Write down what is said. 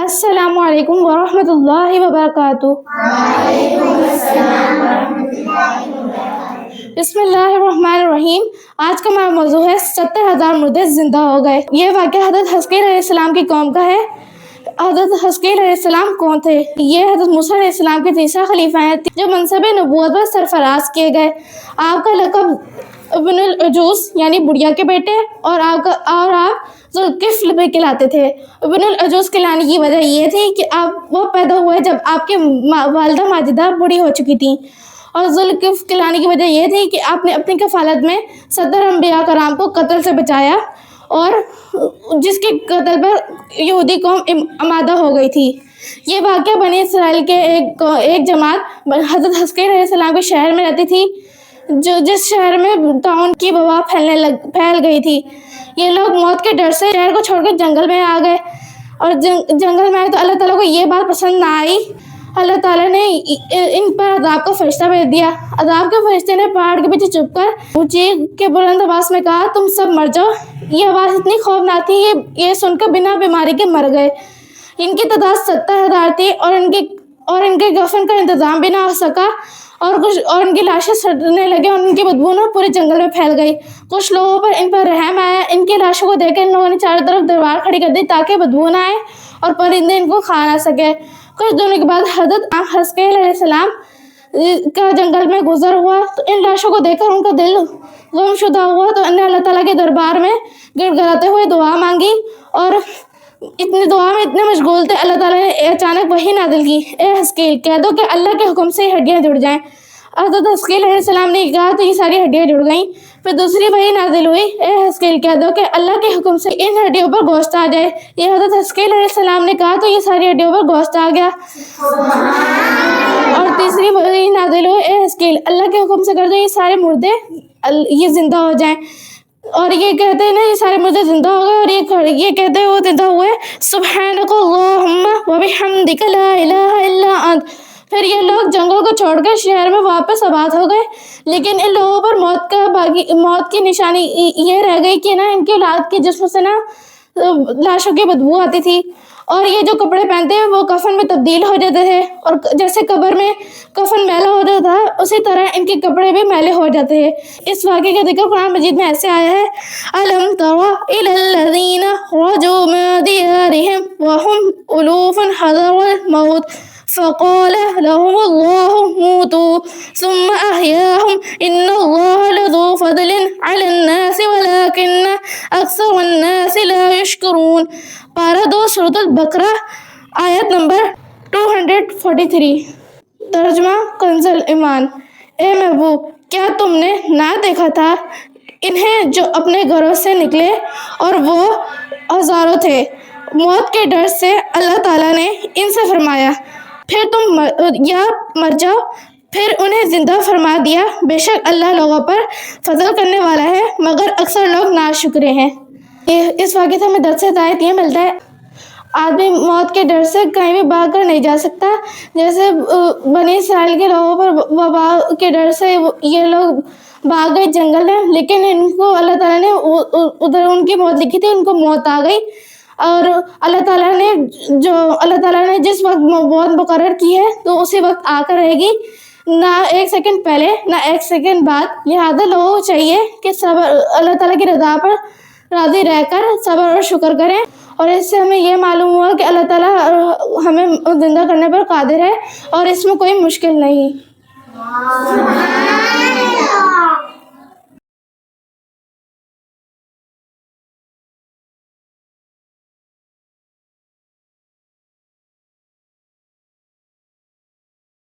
السلام علیکم ورحمۃ اللہ وبرکاتہ۔ بسم اللہ الرحمن الرحیم۔ آج کا ہمارا موضوع ہے 70,000 مردے زندہ ہو گئے۔ یہ واقعہ حضرت حزقیل علیہ السلام کی قوم کا ہے۔ حضرت حزقیل علیہ السلام کون تھے؟ یہ حضرت موسیٰ علیہ السلام کے تیسرا خلیفہ ہیں جو منصب نبوت پر سرفراز کیے گئے۔ آپ کا لقب ابن العجوز یعنی بڑھیا کے بیٹے اور آپ ذوالکفل بھی کہلاتے تھے۔ ابن العجوز کہلانے کی وجہ یہ تھی کہ وہ پیدا ہوئے جب آپ کی والدہ ماجدہ بوڑھی ہو چکی تھیں، اور ذوالکفل کہلانے کی وجہ یہ تھی کہ آپ نے اپنی کفالت میں 70 انبیاء کرام کو قتل سے بچایا، اور جس کے قتل پر یہودی قوم آمادہ ہو گئی تھی۔ یہ واقعہ بنی اسرائیل کے ایک جماعت حضرت حزقیل علیہ السلام کے شہر میں رہتی تھی، جس شہر میں طاعون کی وبا پھیل گئی تھی۔ یہ لوگ موت کے ڈر سے شہر کو چھوڑ کر جنگل میں آ گئے، اور جنگل میں آئے تو اللہ تعالیٰ کو یہ بات پسند نہ آئی۔ اللہ تعالیٰ نے ان پر عذاب کا فرشتہ بھیج دیا۔ عذاب کے فرشتے نے پہاڑ کے پیچھے چھپ کر اونچی کے بلند آواز میں کہا، تم سب مر جاؤ۔ یہ آواز اتنی خوفناک تھی، یہ سن کر بنا بیماری کے مر گئے۔ ان کی تعداد 70,000 تھی، اور ان کے کفن کا انتظام بھی نہ ہو سکا، اور ان کی لاشیں سڑنے لگیں، اور ان کی بدبو نہ پورے جنگل میں پھیل گئی۔ کچھ لوگوں پر ان پر رحم آیا۔ ان کی لاشوں کو دیکھ کر ان لوگوں نے چاروں طرف دیوار کھڑی کر دی تاکہ بدبو نہ آئے اور پرندے ان کو کھا نہ سکے۔ کچھ دنوں کے بعد حضرت حزقیل علیہ السلام کا جنگل میں گزر ہوا تو ان لاشوں کو دیکھ کر ان کا دل غم شدہ ہوا، تو انہوں نے اللہ تعالیٰ کے دربار میں گڑ گڑاتے ہوئے دعا مانگی، اور اتنی دعا میں اتنے مشغول تھے، اللہ تعالیٰ نے اچانک وحی نازل کی، اے حزقیل کہہ دو کہ اللہ کے حکم سے ہڈیاں جڑ جائیں۔ حضرت حزقیل علیہ السلام نے کہا تو یہ ساری ہڈیاں جڑ گئیں۔ پھر دوسری وحی نازل ہوئی، اے حزقیل کہہ دو کہ اللہ کے حکم سے ان ہڈیوں پر گوشت آ جائے۔ یہ حضرت حزقیل علیہ السلام نے کہا تو یہ ساری ہڈیوں پر گوشت آ گیا۔ اور تیسری وحی نازل ہوئی، اے حزقیل اللہ کے حکم سے کر دو یہ سارے مردے یہ زندہ ہو جائیں۔ اور یہ کہتے ہیں نا یہ سارے مردے زندہ ہو گئے، اور یہ کہتے ہیں وہ زندہ ہوئے، سبحانک اللہم وبحمدک لا الہ الا انت۔ پھر یہ لوگ جنگل کو چھوڑ کر شہر میں واپس آباد ہو گئے، لیکن ان لوگوں پر موت کی نشانی یہ رہ گئی کہ نا ان کی اولاد کے جسم سے نا لاشوں کی بدبو آتی تھی، اور یہ جو کپڑے پہنتے ہیں وہ کفن میں تبدیل ہو جاتے تھے، اور جیسے قبر میں کفن میلا ہو جاتا ہے اسی طرح ان کے کپڑے بھی میلے ہو جاتے ہیں۔ اس واقعے کا ذکر قرآن مجید میں ایسے آیا ہے، أَلَمْ تَرَ إِلَى الَّذِينَ خَرَجُوا مِن دِيَارِهِمْ وَهُمْ أُلُوفٌ حَذَرَ الْمَوْتِ فَقَالَ لَهُمُ اللَّهُ مُوتُوا ثُمَّ أَحْيَاهُمْ إِنَّ اللَّهَ لَذُو فَضْلٍ عَلَى النَّاسِ وَلَكِنَّ أَكْثَرَ النَّاسِ لَا يَشْكُرُونَ۔ پارہ 2 سورۃ البقرہ آیت نمبر 243۔ ترجمہ کنز ایمان۔ اے محبوب، کیا تم نے نہ دیکھا تھا انہیں جو اپنے گھروں سے نکلے اور وہ ہزاروں تھے؟ موت کے ڈر سے اللہ تعالیٰ نے ان سے فرمایا، پھر تم یا مر جاؤ، پھر انہیں زندہ فرما دیا۔ بے شک اللہ لوگوں پر فضل کرنے والا ہے، مگر اکثر لوگ ناشکرے ہیں۔ اس واقعے سے ہمیں درس ہدایت یہ ملتا ہے، آدمی موت کے ڈر سے کہیں بھی بھاگ کر نہیں جا سکتا۔ جیسے بنی اسرائیل کے لوگوں پر وبا کے ڈر سے یہ لوگ بھاگ گئے جنگل میں، لیکن ان کو اللہ تعالیٰ نے ادھر ان کی موت لکھی تھی، ان کو موت آ گئی، اور اللہ تعالیٰ نے جس وقت موت مقرر کی ہے تو اسی وقت آ کر رہے گی، نہ ایک سیکنڈ پہلے نہ ایک سیکنڈ بعد۔ لہٰذا لوگوں کو چاہیے کہ صبر، اللہ تعالیٰ کی رضا پر راضی رہ کر صبر اور شکر کریں، اور اس سے ہمیں یہ معلوم ہوا کہ اللہ تعالیٰ ہمیں زندہ کرنے پر قادر ہے، اور اس میں کوئی مشکل نہیں۔